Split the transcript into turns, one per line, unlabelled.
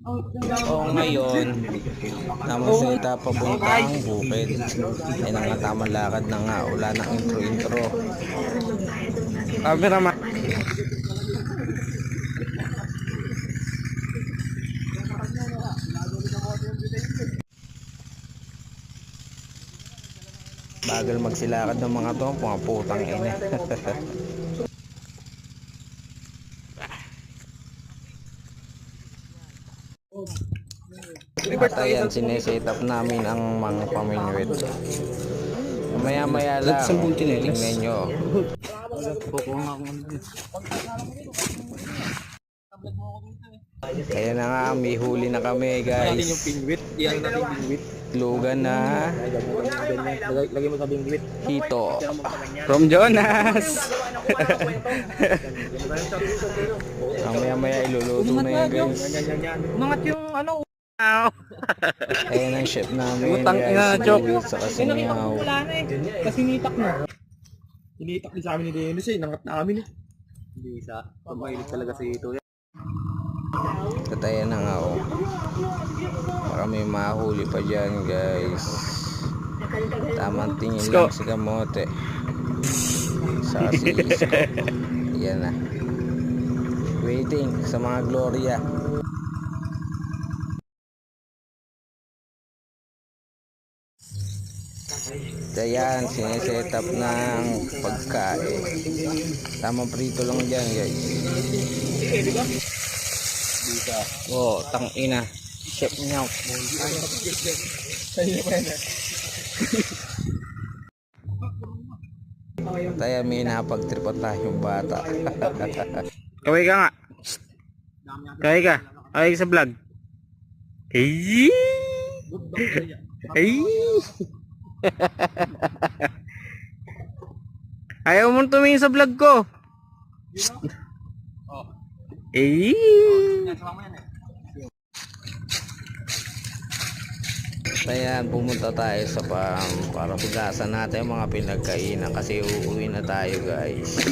O ngayon, tamang salita papuntang bukid. Ay na nga tamang lakad na nga, wala nang intro-intro. Camera man. Bagal magsilakad ng mga to, mga putang ina. At ayan, sineset up namin ang mga paminwit. Maya maya lang, tingnan nyo. Kaya na nga, may huli na kami guys.
Natin yung pingwit, iyan natin yung pingwit.
Lugan na
Lagay mo sa pingwit.
hito from Jonas. Maya maya iluluto na yan guys.
Umangat yung ano.
Ayan ang chef namin
Utang ina,
guys,
Chok.
mabulit sa kasingaw.
Wala na eh. Kasi nitak na. Initak din sa amin ni Dennis eh. Nangat na amin eh. Hindi isa. Pamahilig talaga si Ito.
Katayan na nga oh. Baka may mahuli pa dyan guys. Tamang tingin lang sa kamote. Sa silis. Yan na. Waiting sa mga Gloria. Ayan, sineset up ng pagkain. Tamang prito lang dyan guys. Oh, tang ina. Chef niya. Tayo may napagtripa tayong bata. Kaway ka nga. Kaway ka. Kaway ka sa vlog. Ay! Ay! Ayaw mo tumingin sa vlog ko. Eh. Ayan, pumunta tayo sa para pugasan natin yung mga pinagkainan kasi uuwi na tayo guys.